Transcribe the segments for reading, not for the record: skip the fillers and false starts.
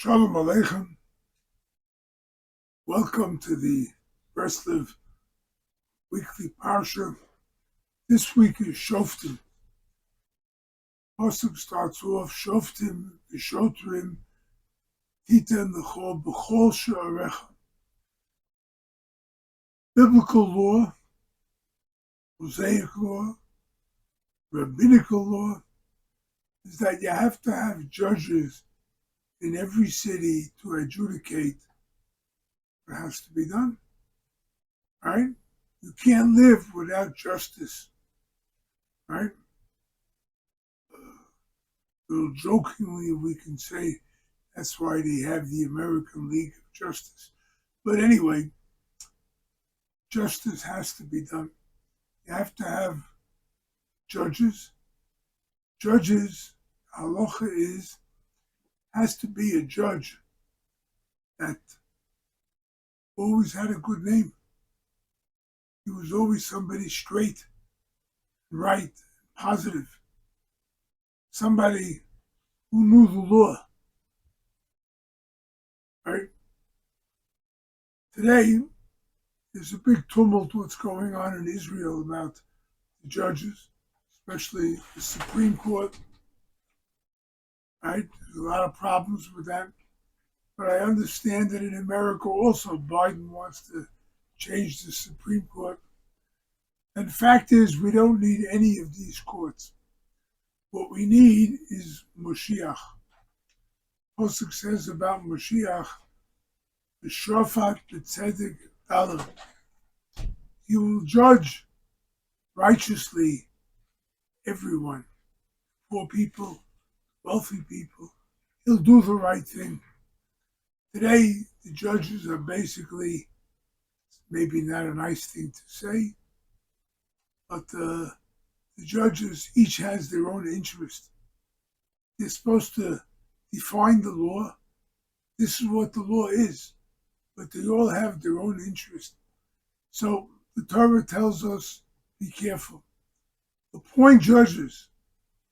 Shalom Aleichem. Welcome to the Breslov weekly Parshat. This week is Shoftim. Pasuk starts off Shoftim, Shotrim, Titan L'chol B'chol She'arecha. Biblical law, Mosaic law, rabbinical law is that you have to have judges in every city to adjudicate what has to be done. Right? You can't live without justice. Right? A little jokingly, we can say that's why they have the American League of Justice. But anyway, justice has to be done. You have to have judges. Judges, halacha has to be a judge that always had a good name. He was always somebody straight, right, positive. Somebody who knew the law. Right? Today, there's a big tumult what's going on in Israel about the judges, especially the Supreme Court. Right? There's a lot of problems with that. But I understand that in America also Biden wants to change the Supreme Court. And the fact is, we don't need any of these courts. What we need is Moshiach. Pasuk says about Moshiach, the Shofat B'tzedek Dalam. He will judge righteously everyone, poor people, wealthy people. He'll do the right thing. Today, the judges are basically, maybe not a nice thing to say, but the judges each has their own interest. They're supposed to define the law. This is what the law is, but they all have their own interest. So the Torah tells us, be careful. Appoint judges,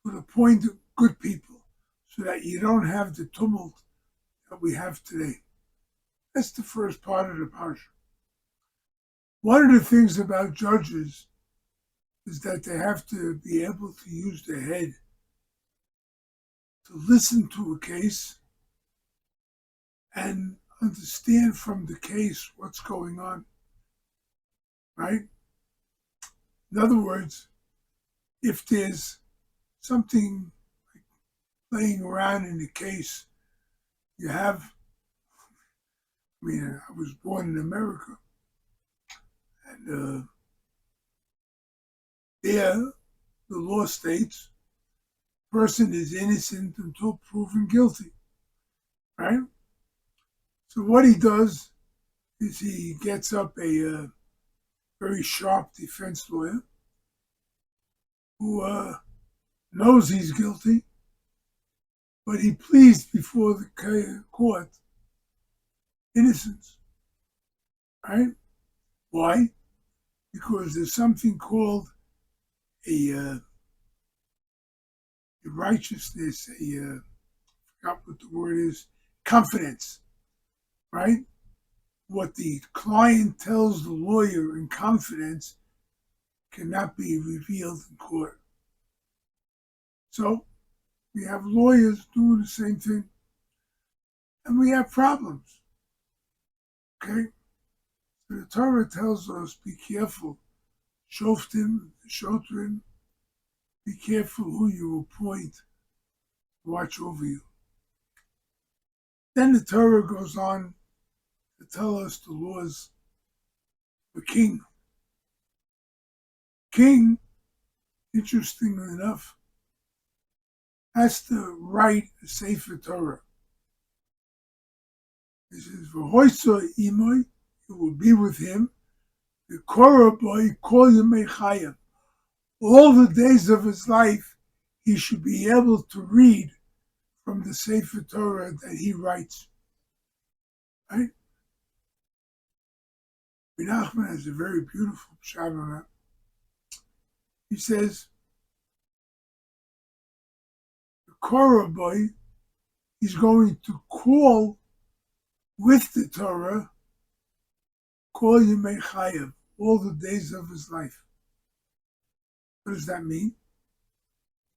but appoint good people so that you don't have the tumult that we have today. That's the first part of the Parsha. One of the things about judges is that they have to be able to use their head to listen to a case and understand from the case what's going on. Right? In other words, if there's something like playing around in the case, I was born in America, and there, the law states, person is innocent until proven guilty, right? So what he does is he gets up a very sharp defense lawyer who knows he's guilty, but he pleads before the court innocence, right? Why? Because there's something called a righteousness, I forgot what the word is, confidence, right? What the client tells the lawyer in confidence cannot be revealed in court. So we have lawyers doing the same thing, and we have problems. Okay? So the Torah tells us, be careful. Shoftim, Shotrim, be careful who you appoint to watch over you. Then the Torah goes on to tell us the laws of a king. King, interestingly enough, has to write a Sefer Torah. This is V'hoiso imoy, it will be with him, the Korah boy, kol yemei chayim. All the days of his life, he should be able to read from the Sefer Torah that he writes. Right? Menachem has a very beautiful pshat on that. He says, the Korah boy, he's going to call with the Torah, call Yemei Chayev, all the days of his life. What does that mean?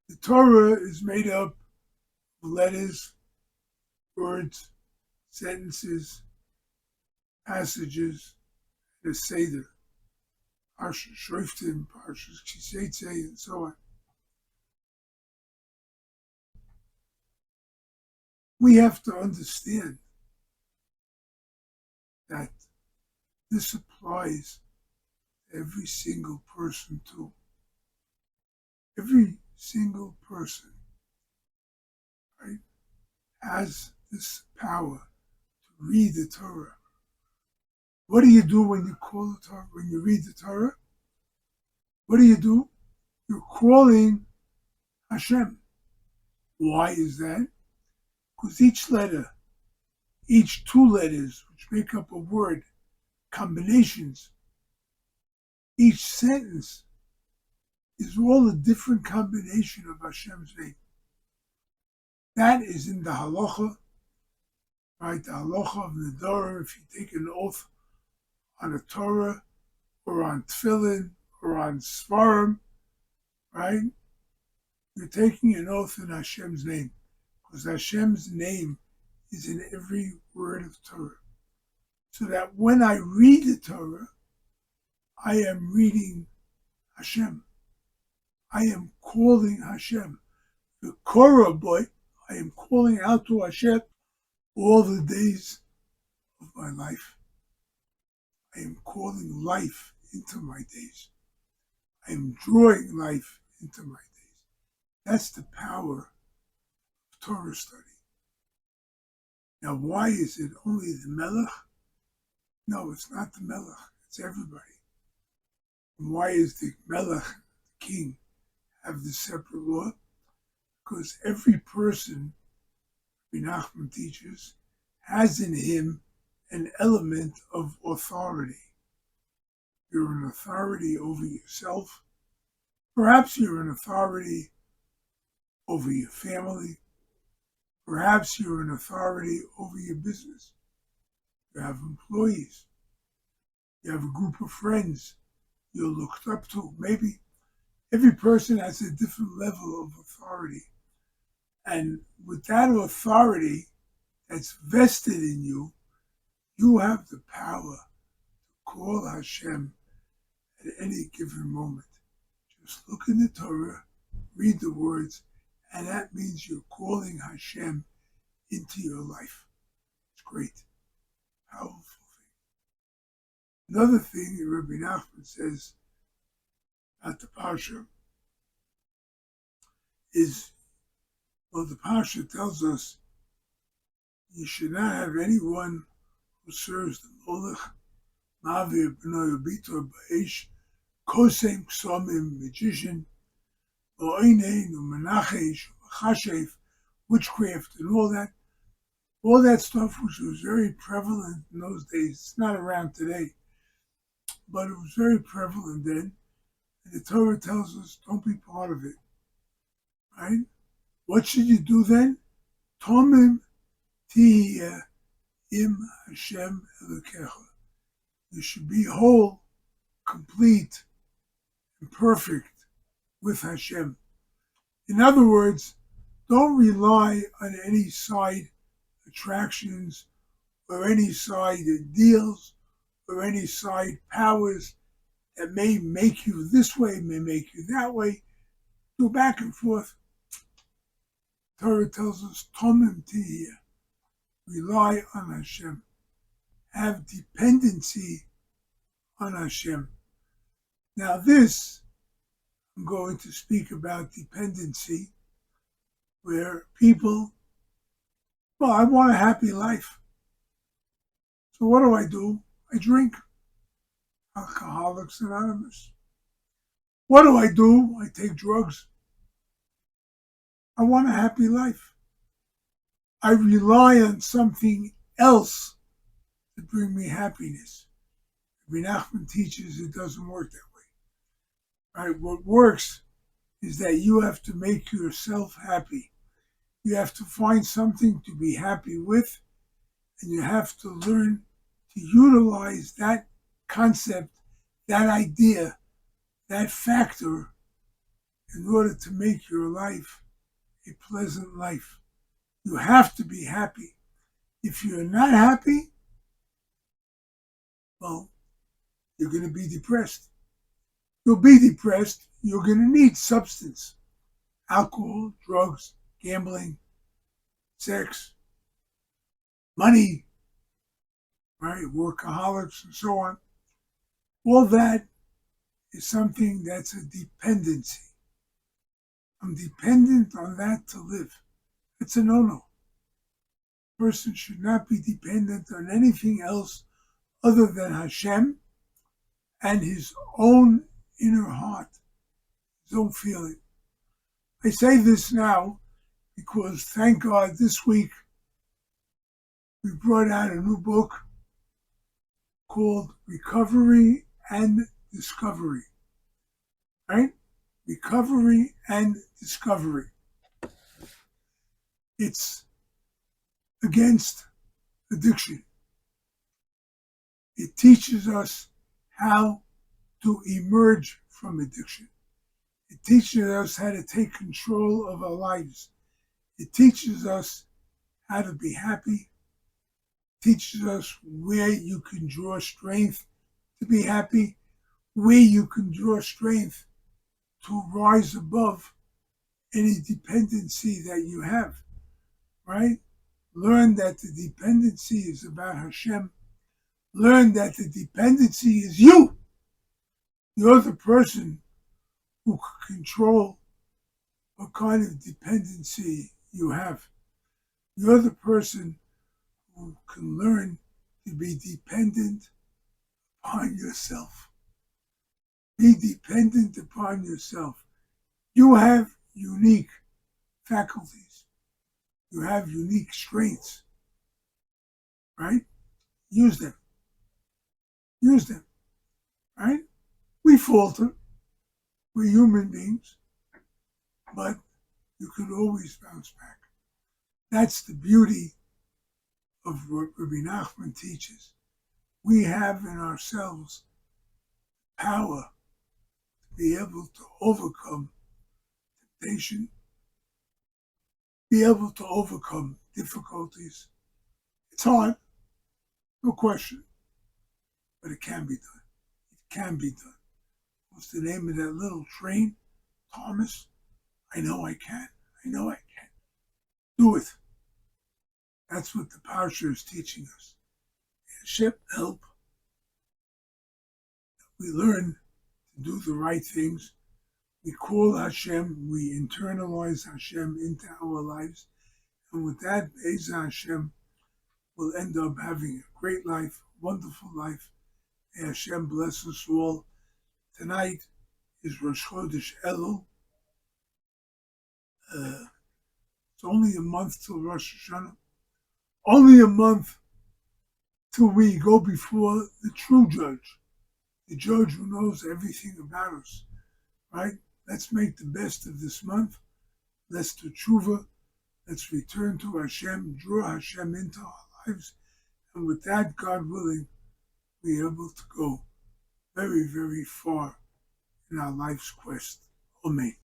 The Torah is made up of letters, words, sentences, passages, and a Seder, Parshat Shoftim, Parshat Kisetse, and so on. We have to understand that this applies to every single person too. Every single person, right, has this power to read the Torah. What do you do when you call the Torah? When you read the Torah? What do? You're calling Hashem. Why is that? Because each letter, each two letters, which make up a word, combinations, each sentence is all a different combination of Hashem's name. That is in the halacha, right? The halacha of Nedorah, if you take an oath on a Torah, or on tefillin, or on svarim, right? You're taking an oath in Hashem's name, because Hashem's name is in every word of Torah. So that when I read the Torah, I am reading Hashem. I am calling Hashem. The Korah boy, I am calling out to Hashem all the days of my life. I am calling life into my days. I am drawing life into my days. That's the power of Torah study. Now, why is it only the Melech? No, it's not the Melech. It's everybody. And why is the Melech, the king, have this separate law? Because every person, Nachman teaches, has in him an element of authority. You're an authority over yourself. Perhaps you're an authority over your family. Perhaps you're an authority over your business. You have employees. You have a group of friends you're looked up to. Maybe every person has a different level of authority. And with that authority that's vested in you, you have the power to call Hashem at any given moment. Just look in the Torah, read the words, and that means you're calling Hashem into your life. It's great. Powerful thing. Another thing that Rabbi Nachman says about the Parshat is, well, the Parshat tells us you should not have anyone who serves the Molech, Mavir, B'nai, Bitor, Ba'esh, Kosem, Ksomim, magician, O'enein, U'menachesh, Chashev, witchcraft, and all that stuff which was very prevalent in those days. It's not around today, but it was very prevalent then. And the Torah tells us, don't be part of it, right? What should you do then? Tomim tihiyeh im Hashem Elokecha. You should be whole, complete, and perfect with Hashem. In other words, don't rely on any side attractions or any side deals or any side powers that may make you this way, may make you that way. Go back and forth. Torah tells us, Tomim tihiyeh. Rely on Hashem. Have dependency on Hashem. Now this, I'm going to speak about dependency, where people, well, I want a happy life. So what do? I drink. Alcoholics Anonymous. What do? I take drugs. I want a happy life. I rely on something else to bring me happiness. Rabbi Nachman teaches it doesn't work that way. Right? What works is that you have to make yourself happy. You have to find something to be happy with, and you have to learn to utilize that concept, that idea, that factor in order to make your life a pleasant life. You have to be happy. If you're not happy, well, you're going to be depressed. You'll be depressed. You're going to need substance, alcohol, drugs, gambling, sex, money, right? Workaholics and so on. All that is something that's a dependency. I'm dependent on that to live. It's a no-no. A person should not be dependent on anything else other than Hashem and his own inner heart, his own feeling. I say this now because, thank God, this week we brought out a new book called Recovery and Discovery. Right? Recovery and Discovery. It's against addiction. It teaches us how to emerge from addiction. It teaches us how to take control of our lives. It teaches us how to be happy. It teaches us where you can draw strength to be happy, where you can draw strength to rise above any dependency that you have, right? Learn that the dependency is about Hashem. Learn that the dependency is you. You're the person who can control what kind of dependency you have. You're the person who can learn to be dependent upon yourself. Be dependent upon yourself. You have unique faculties. You have unique strengths, right? Use them. Use them, right? We falter. We're human beings, but you can always bounce back. That's the beauty of what Rabbi Nachman teaches. We have in ourselves power to be able to overcome temptation, be able to overcome difficulties. It's hard, no question, but it can be done. It can be done. What's the name of that little train? Thomas? I know I can. I know I can. Do it. That's what the Parshat is teaching us. Hashem help. We learn to do the right things. We call Hashem. We internalize Hashem into our lives. And with that, Be'ezah Hashem, we'll end up having a great life, wonderful life. May Hashem bless us all. Tonight is Rosh Chodesh Elul. It's only a month till Rosh Hashanah. Only a month till we go before the true judge, the judge who knows everything about us, right? Let's make the best of this month. Let's do tshuva. Let's return to Hashem, draw Hashem into our lives. And with that, God willing, we're able to go very, very far in our life's quest. Amen.